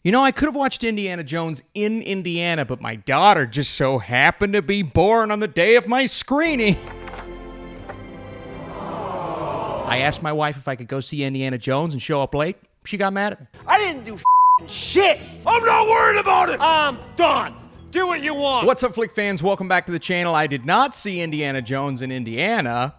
You know, I could have watched Indiana Jones in Indiana, but my daughter just so happened to be born on the day of my screening. I asked my wife if I could go see Indiana Jones and show up late. She got mad at me. I didn't do shit. I'm not worried about it. I'm done. Do what you want. What's up, Flick fans? Welcome back to the channel. I did not see Indiana Jones in Indiana,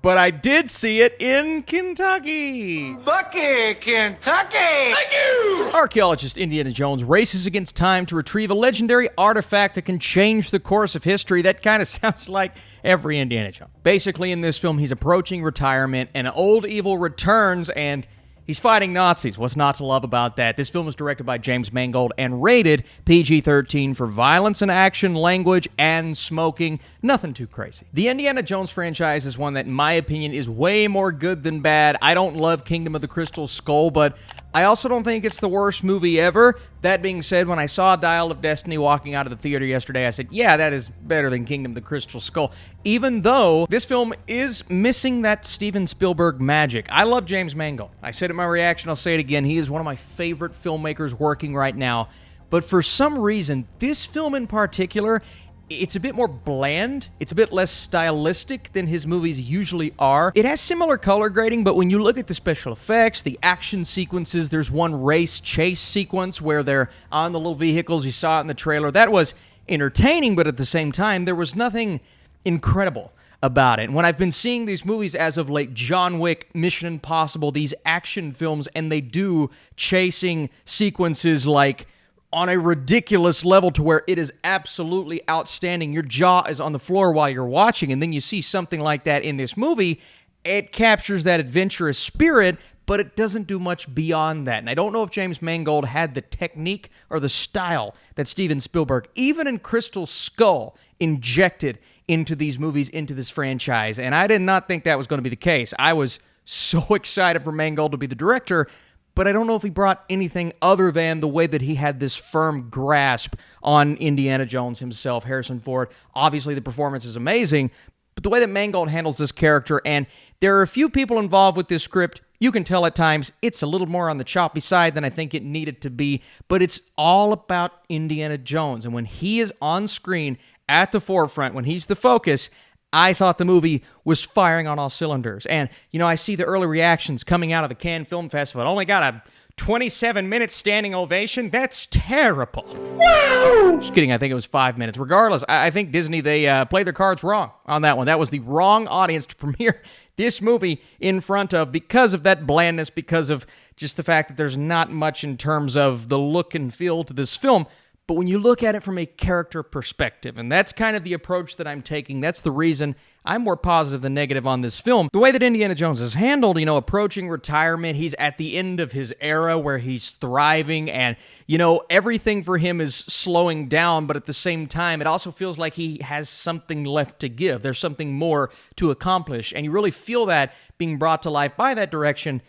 but I did see it in Kentucky. Bucky, Kentucky. Thank you. Archaeologist Indiana Jones races against time to retrieve a legendary artifact that can change the course of history. That kind of sounds like every Indiana Jones. Basically, in this film, he's approaching retirement, and old evil returns, and he's fighting Nazis. What's not to love about that? This film was directed by James Mangold and rated PG-13 for violence and action, language, and smoking. Nothing too crazy. The Indiana Jones franchise is one that, in my opinion, is way more good than bad. I don't love Kingdom of the Crystal Skull, but I also don't think it's the worst movie ever. That being said, when I saw Dial of Destiny walking out of the theater yesterday, I said, yeah, that is better than Kingdom of the Crystal Skull, even though this film is missing that Steven Spielberg magic. I love James Mangold. I said it in my reaction, I'll say it again. He is one of my favorite filmmakers working right now. But for some reason, this film in particular, it's a bit more bland. It's a bit less stylistic than his movies usually are. It has similar color grading, but when you look at the special effects, the action sequences, there's one race chase sequence where they're on the little vehicles. You saw it in the trailer. That was entertaining, but at the same time, there was nothing incredible about it. And when I've been seeing these movies as of late, John Wick, Mission Impossible, these action films, and they do chasing sequences like on a ridiculous level to where it is absolutely outstanding. Your jaw is on the floor while you're watching, and then you see something like that in this movie. It captures that adventurous spirit, but it doesn't do much beyond that. And I don't know if James Mangold had the technique or the style that Steven Spielberg, even in Crystal Skull, injected into these movies, into this franchise. And I did not think that was going to be the case. I was so excited for Mangold to be the director, but I don't know if he brought anything other than the way that he had this firm grasp on Indiana Jones himself, Harrison Ford. Obviously, the performance is amazing, but the way that Mangold handles this character, and there are a few people involved with this script, you can tell at times it's a little more on the choppy side than I think it needed to be, but it's all about Indiana Jones, and when he is on screen at the forefront, when he's the focus, I thought the movie was firing on all cylinders. And, you know, I see the early reactions coming out of the Cannes Film Festival. It only got a 27-minute standing ovation. That's terrible. Woo! Just kidding. I think it was 5 minutes. Regardless, I think Disney, they played their cards wrong on that one. That was the wrong audience to premiere this movie in front of because of that blandness, because of just the fact that there's not much in terms of the look and feel to this film. But when you look at it from a character perspective, and that's kind of the approach that I'm taking, that's the reason I'm more positive than negative on this film. The way that Indiana Jones is handled, you know, approaching retirement, he's at the end of his era where he's thriving, and, you know, everything for him is slowing down, but at the same time, it also feels like he has something left to give. There's something more to accomplish, and you really feel that being brought to life by that direction.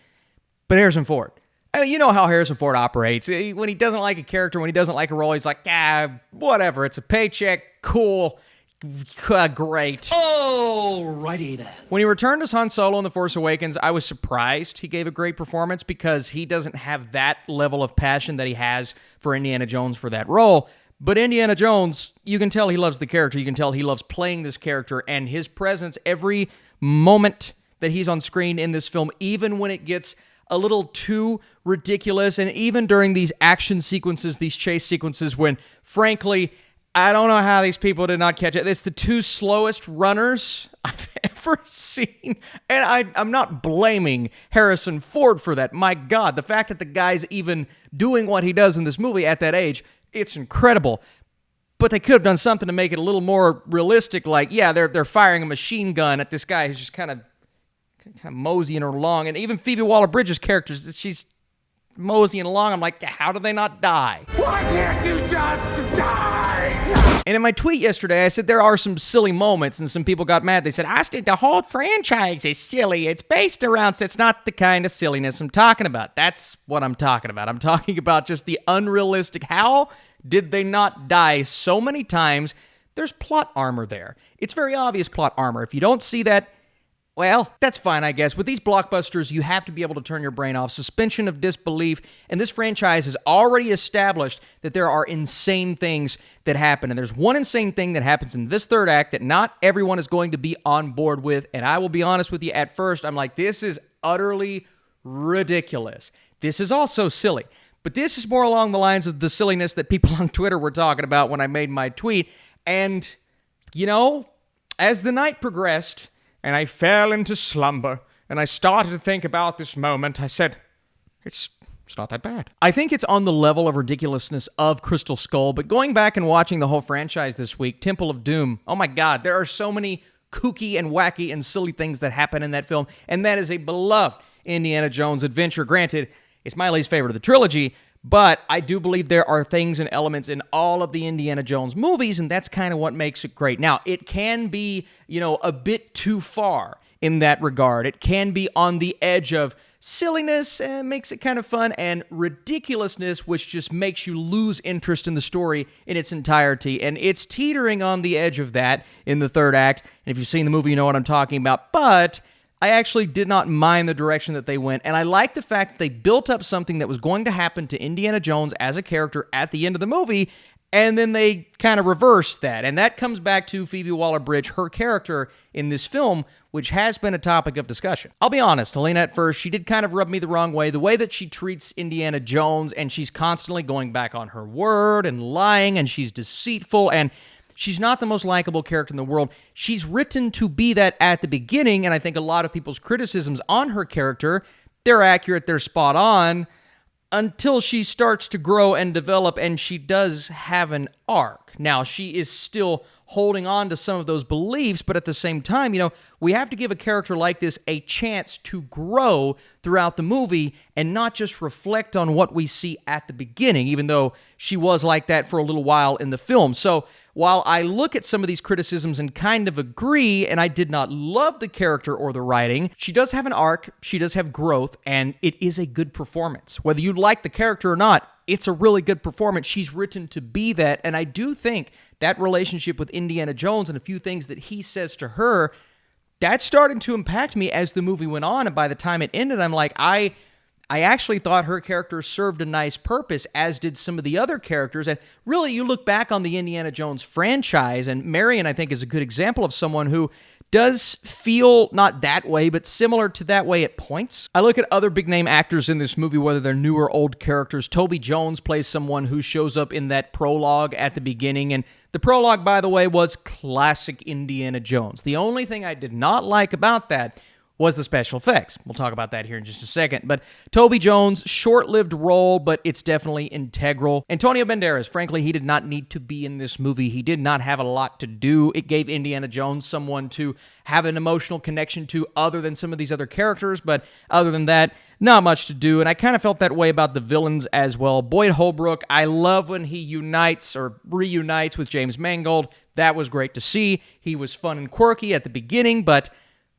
But Harrison Ford, I mean, you know how Harrison Ford operates. When he doesn't like a character, when he doesn't like a role, he's like, whatever. It's a paycheck. Cool. Great. Alrighty then. When he returned as Han Solo in The Force Awakens, I was surprised he gave a great performance because he doesn't have that level of passion that he has for Indiana Jones for that role. But Indiana Jones, you can tell he loves the character. You can tell he loves playing this character, and his presence every moment that he's on screen in this film, even when it gets a little too ridiculous, and even during these action sequences, these chase sequences, when, frankly, I don't know how these people did not catch it. It's the two slowest runners I've ever seen, and I'm not blaming Harrison Ford for that. My God, the fact that the guy's even doing what he does in this movie at that age, it's incredible. But they could have done something to make it a little more realistic, like, yeah, they're firing a machine gun at this guy who's just kind of moseying along, and even Phoebe Waller-Bridge's character, she's moseying along. I'm like, how do they not die? Why can't you just die? And in my tweet yesterday, I said there are some silly moments, and some people got mad. They said, Austin, the whole franchise is silly. It's based around, so it's not the kind of silliness I'm talking about. That's what I'm talking about. I'm talking about just the unrealistic. How did they not die so many times? There's plot armor there. It's very obvious plot armor. If you don't see that, Well, that's fine, I guess. With these blockbusters, you have to be able to turn your brain off. Suspension of disbelief. And this franchise has already established that there are insane things that happen. And there's one insane thing that happens in this third act that not everyone is going to be on board with. And I will be honest with you, at first, I'm like, this is utterly ridiculous. This is also silly. But this is more along the lines of the silliness that people on Twitter were talking about when I made my tweet. And, you know, as the night progressed, and I fell into slumber, and I started to think about this moment, I said, it's not that bad. I think it's on the level of ridiculousness of Crystal Skull, but going back and watching the whole franchise this week, Temple of Doom, oh my God, there are so many kooky and wacky and silly things that happen in that film, and that is a beloved Indiana Jones adventure. Granted, it's my least favorite of the trilogy, but I do believe there are things and elements in all of the Indiana Jones movies, and that's kind of what makes it great. Now, it can be, a bit too far in that regard. It can be on the edge of silliness, and makes it kind of fun, and ridiculousness, which just makes you lose interest in the story in its entirety. And it's teetering on the edge of that in the third act. And if you've seen the movie, you know what I'm talking about. But I actually did not mind the direction that they went, and I like the fact that they built up something that was going to happen to Indiana Jones as a character at the end of the movie, and then they kind of reversed that. And that comes back to Phoebe Waller-Bridge, her character in this film, which has been a topic of discussion. I'll be honest, Helena, at first, she did kind of rub me the wrong way. The way that she treats Indiana Jones, and she's constantly going back on her word and lying, and she's deceitful, and she's not the most likable character in the world. She's written to be that at the beginning, and I think a lot of people's criticisms on her character, they're accurate, they're spot on, until she starts to grow and develop, and she does have an arc. Now, she is still holding on to some of those beliefs, but at the same time, we have to give a character like this a chance to grow throughout the movie and not just reflect on what we see at the beginning, even though she was like that for a little while in the film. So while I look at some of these criticisms and kind of agree, and I did not love the character or the writing, she does have an arc, she does have growth, and it is a good performance. Whether you like the character or not, it's a really good performance. She's written to be that, and I do think that relationship with Indiana Jones and a few things that he says to her, that started to impact me as the movie went on, and by the time it ended, I'm like, I actually thought her character served a nice purpose, as did some of the other characters. And really, you look back on the Indiana Jones franchise, and Marion, I think, is a good example of someone who does feel not that way, but similar to that way at points. I look at other big-name actors in this movie, whether they're new or old characters. Toby Jones plays someone who shows up in that prologue at the beginning, and the prologue, by the way, was classic Indiana Jones. The only thing I did not like about that was the special effects. We'll talk about that here in just a second. But Toby Jones, short-lived role, but it's definitely integral. Antonio Banderas, frankly, he did not need to be in this movie. He did not have a lot to do. It gave Indiana Jones someone to have an emotional connection to other than some of these other characters, but other than that, not much to do. And I kind of felt that way about the villains as well. Boyd Holbrook, I love when he unites or reunites with James Mangold. That was great to see. He was fun and quirky at the beginning, but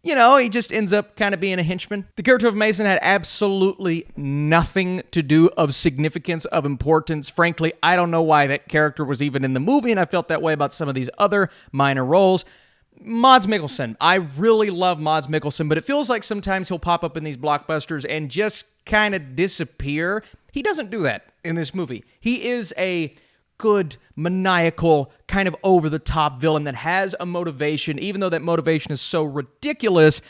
he just ends up kind of being a henchman. The character of Mason had absolutely nothing to do of significance, of importance. Frankly, I don't know why that character was even in the movie, and I felt that way about some of these other minor roles. Mads Mikkelsen. I really love Mads Mikkelsen, but it feels like sometimes he'll pop up in these blockbusters and just kind of disappear. He doesn't do that in this movie. He is a good, maniacal, kind of over-the-top villain that has a motivation, even though that motivation is so ridiculous.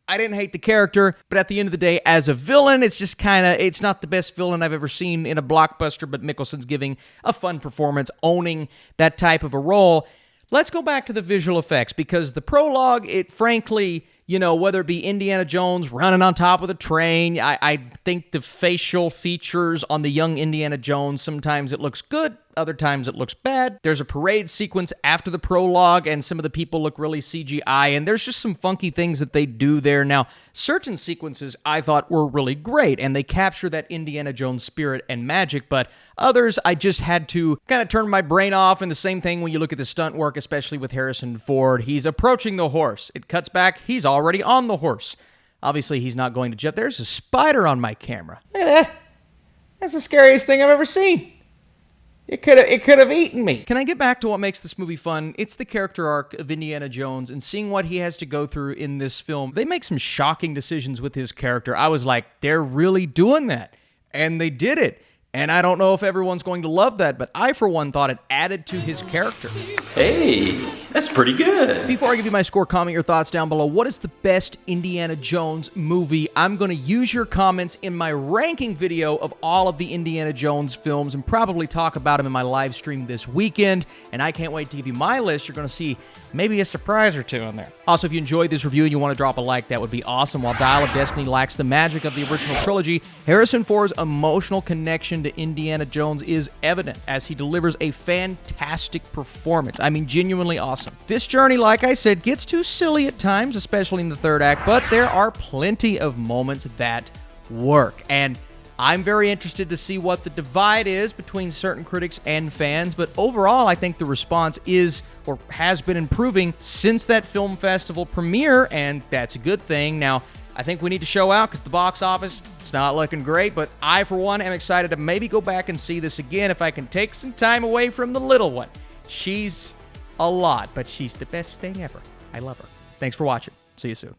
I didn't hate the character, but at the end of the day, as a villain, it's just it's not the best villain I've ever seen in a blockbuster, but Mikkelsen's giving a fun performance, owning that type of a role. Let's go back to the visual effects, because the prologue, it frankly, whether it be Indiana Jones running on top of the train, I think the facial features on the young Indiana Jones, sometimes it looks good, other times it looks bad. There's a parade sequence after the prologue, and some of the people look really CGI, and there's just some funky things that they do there. Now, certain sequences I thought were really great, and they capture that Indiana Jones spirit and magic, but others I just had to kind of turn my brain off, and the same thing when you look at the stunt work, especially with Harrison Ford. He's approaching the horse. It cuts back. He's already on the horse. Obviously, he's not going to jump. There's a spider on my camera. Look at that. That's the scariest thing I've ever seen. It could have eaten me. Can I get back to what makes this movie fun? It's the character arc of Indiana Jones and seeing what he has to go through in this film. They make some shocking decisions with his character. I was like, they're really doing that. And they did it. And I don't know if everyone's going to love that, but I, for one, thought it added to his character. Hey, that's pretty good. Before I give you my score, comment your thoughts down below. What is the best Indiana Jones movie? I'm going to use your comments in my ranking video of all of the Indiana Jones films and probably talk about them in my live stream this weekend. And I can't wait to give you my list. You're going to see maybe a surprise or two in there. Also, if you enjoyed this review and you want to drop a like, that would be awesome. While Dial of Destiny lacks the magic of the original trilogy, Harrison Ford's emotional connection to Indiana Jones is evident as he delivers a fantastic performance. I mean, genuinely awesome. This journey, like I said, gets too silly at times, especially in the third act, but there are plenty of moments that work. And I'm very interested to see what the divide is between certain critics and fans, but overall, I think the response is or has been improving since that film festival premiere, and that's a good thing. Now, I think we need to show out because the box office, it's not looking great, but I, for one, am excited to maybe go back and see this again if I can take some time away from the little one. She's a lot, but she's the best thing ever. I love her. Thanks for watching. See you soon.